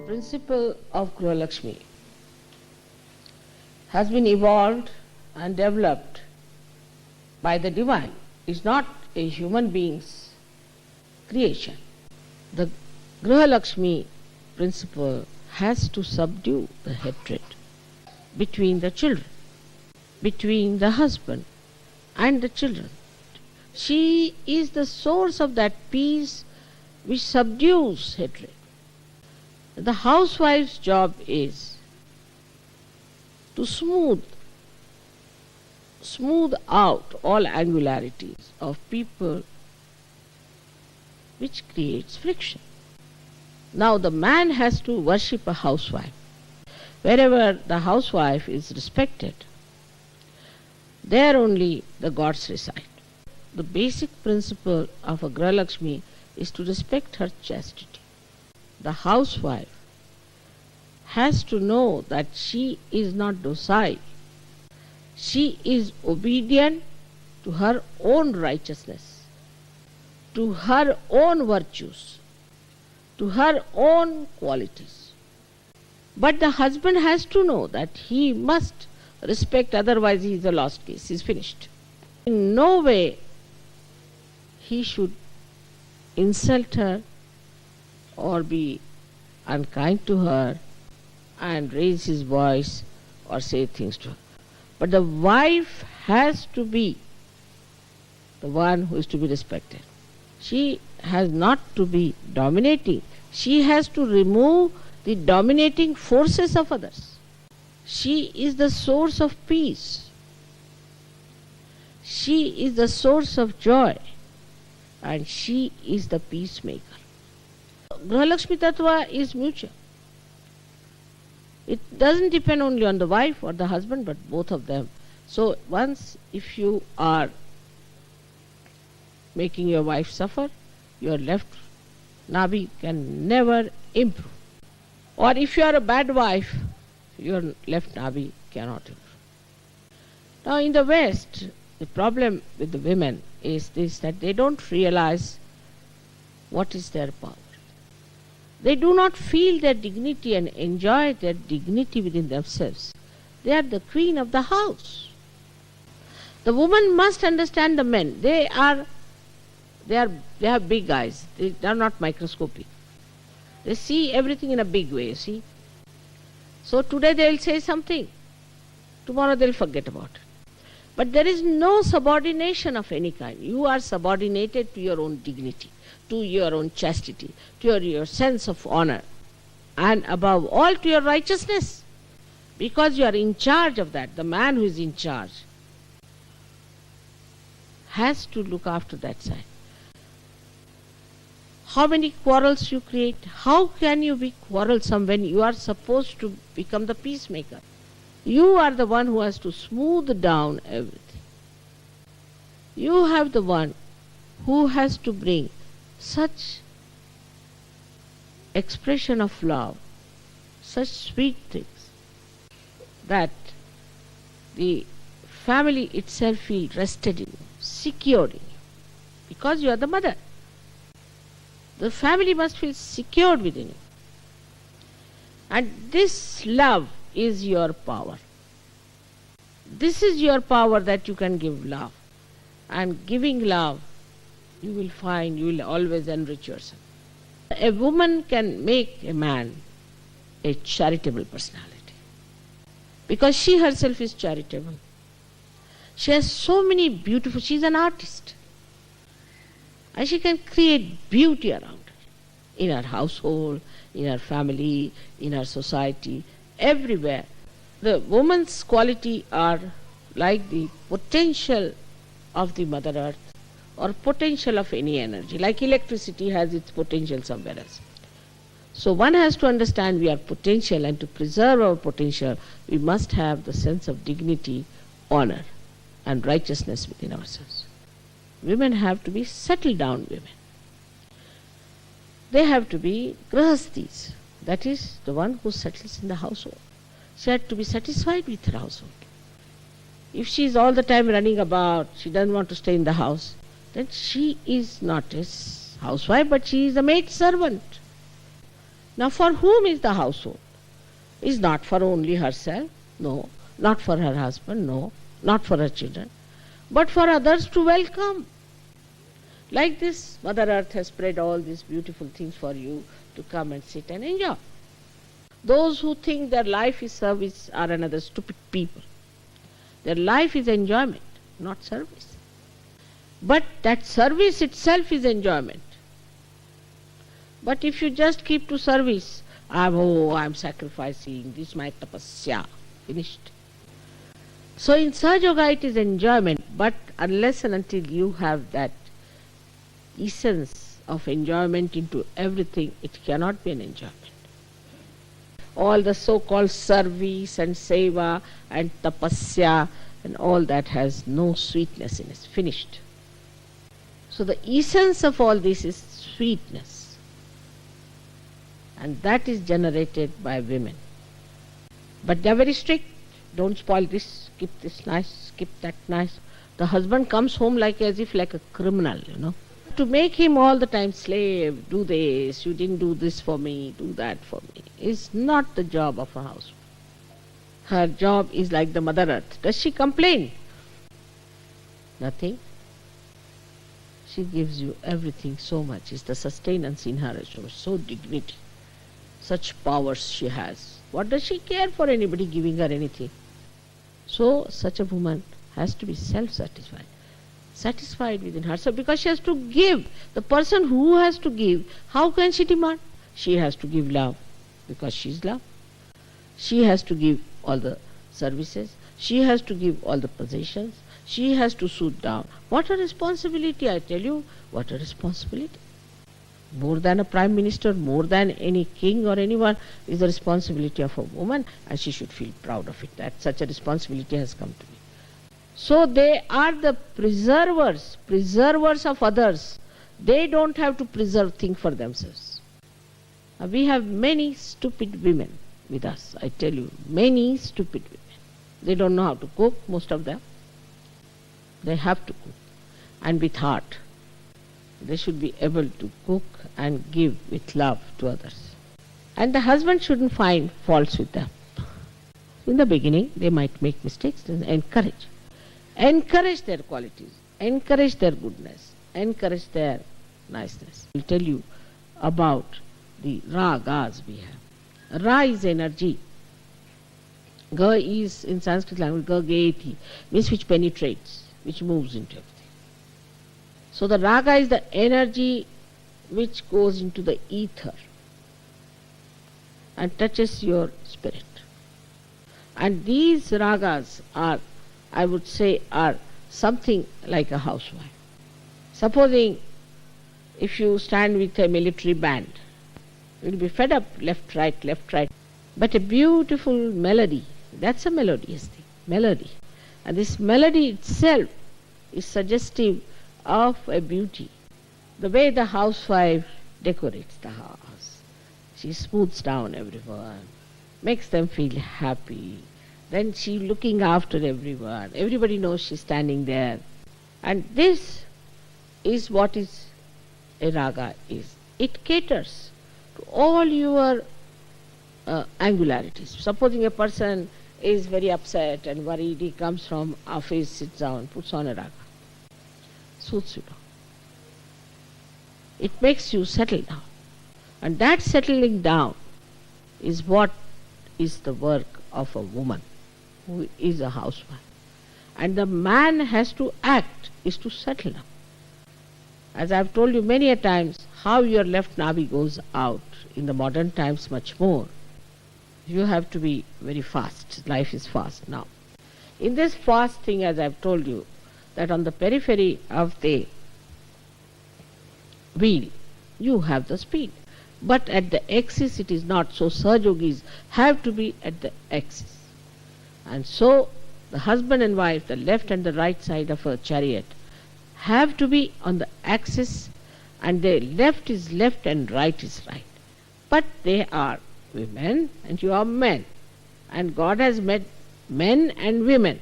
principle of GRUHA has been evolved and developed by the divine. It's not a human being's creation. The GRUHA principle has to subdue the hatred between the children, between the husband and the children. She is the source of that peace which subdues hatred. The housewife's job is to smooth out all angularities of people which creates friction. Now the man has to worship a housewife. Wherever the housewife is respected, there only the gods reside. The basic principle of a GRUHA is to respect her chastity. The housewife has to know that she is not docile. She is obedient to her own righteousness, to her own virtues, to her own qualities. But the husband has to know that he must respect, otherwise he is a lost case, he is finished. In no way he should insult her or be unkind to her and raise his voice or say things to her. But the wife has to be the one who is to be respected. She has not to be dominating. She has to remove the dominating forces of others. She is the source of peace. She is the source of joy. And she is the peacemaker. GRUHA Tattva is mutual. It doesn't depend only on the wife or the husband, but both of them. So once if you are making your wife suffer, your left Nabhi can never improve. Or if you are a bad wife, your left Nabhi cannot improve. Now in the West, the problem with the women is this, that they don't realize what is their power. They do not feel their dignity and enjoy their dignity within themselves. They are the queen of the house. The woman must understand the men. They have big eyes. They are not microscopic. They see everything in a big way, see. So today they will say something. Tomorrow they will forget about it. But there is no subordination of any kind. You are subordinated to your own dignity, to your own chastity, to your sense of honor, and above all to your righteousness. Because you are in charge of that. The man who is in charge has to look after that side. How many quarrels you create? How can you be quarrelsome when you are supposed to become the peacemaker? You are the one who has to smooth down everything. You have the one who has to bring such expression of love, such sweet things, that the family itself feels rested in you, secured in you, because you are the mother. The family must feel secured within you. And this love is your power. This is your power, that you can give love. And giving love, you will find you will always enrich yourself. A woman can make a man a charitable personality, because she herself is charitable. She has so many beautiful, she is an artist. And she can create beauty around her, in her household, in her family, in her society, everywhere. The woman's quality are like the potential of the Mother Earth, or potential of any energy, like electricity has its potential somewhere else. So one has to understand we are potential, and to preserve our potential, we must have the sense of dignity, honor, and righteousness within ourselves. Women have to be settled down women. They have to be grahastis, that is, the one who settles in the household. She had to be satisfied with her household. If she is all the time running about, she doesn't want to stay in the house, then she is not a housewife, but she is a maid servant. Now for whom is the household? Is not for only herself, no, not for her husband, no, not for her children, but for others to welcome. Like this, Mother Earth has spread all these beautiful things for you to come and sit and enjoy. Those who think their life is service are another stupid people. Their life is enjoyment, not service. But that service itself is enjoyment. But if you just keep to service, I'm sacrificing, this is my tapasya, finished. So in Sahaja Yoga it is enjoyment, but unless and until you have that essence of enjoyment into everything, it cannot be an enjoyment. All the so-called service and seva and tapasya and all that has no sweetness in it, finished. So the essence of all this is sweetness. And that is generated by women. But they are very strict. Don't spoil this, keep this nice, keep that nice. The husband comes home as if like a criminal, To make him all the time slave, do this, you didn't do this for me, do that for me, is not the job of a housewife. Her job is like the Mother Earth. Does she complain? Nothing. She gives you everything so much. It's the sustenance in her, so dignity. Such powers she has. What does she care for anybody giving her anything? So such a woman has to be self-satisfied. Satisfied within herself, because she has to give. The person who has to give, how can she demand? She has to give love, because she is love. She has to give all the services. She has to give all the possessions. She has to suit down. What a responsibility, I tell you. What a responsibility. More than a prime minister, more than any king or anyone, is the responsibility of a woman, and she should feel proud of it, that such a responsibility has come to me. So they are the preservers of others. They don't have to preserve things for themselves. We have many stupid women with us, I tell you, many stupid women. They don't know how to cook, most of them. They have to cook, and with heart. They should be able to cook and give with love to others. And the husband shouldn't find faults with them. In the beginning, they might make mistakes, and encourage. Encourage their qualities, encourage their goodness, encourage their niceness. I'll tell you about the ragas we have. Ra is energy. Ga is, in Sanskrit language, ga gayati, means which penetrates, which moves into everything. So the raga is the energy which goes into the ether and touches your spirit. And these ragas are, I would say, are something like a housewife. Supposing if you stand with a military band, you will be fed up, left, right. But a beautiful melody, that's a melodious thing, melody. And this melody itself is suggestive of a beauty. The way the housewife decorates the house, she smooths down everyone, makes them feel happy. Then she looking after everyone. Everybody knows she's standing there. And this is what is a raga is. It caters to all your angularities. Supposing a person is very upset and worried, he comes from office, sits down, puts on a raga. Suits you down. It makes you settle down. And that settling down is what is the work of a woman who is a housewife. And the man has to act, is to settle down. As I have told you many a times, how your left Nabhi goes out in the modern times much more. You have to be very fast. Life is fast now. In this fast thing, as I have told you, that on the periphery of the wheel, you have the speed. But at the axis it is not. So Sahajogis have to be at the axis. And so the husband and wife, the left and the right side of a chariot, have to be on the axis, and the left is left and right is right. But they are women and you are men. And God has made men and women.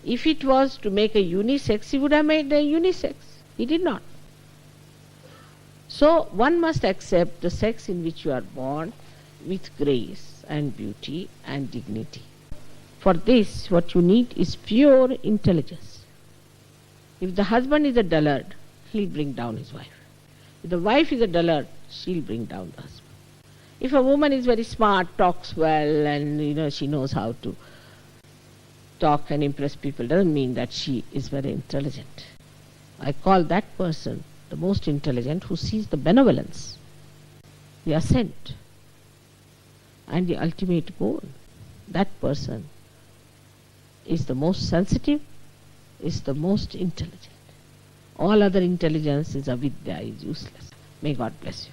If it was to make a unisex, he would have made a unisex. He did not. So one must accept the sex in which you are born with grace and beauty and dignity. For this, what you need is pure intelligence. If the husband is a dullard, he'll bring down his wife. If the wife is a dullard, she'll bring down the husband. If a woman is very smart, talks well, and she knows how to talk and impress people, doesn't mean that she is very intelligent. I call that person the most intelligent who sees the benevolence, the ascent, and the ultimate goal. That person is the most sensitive, is the most intelligent. All other intelligence is avidya, is useless. May God bless you.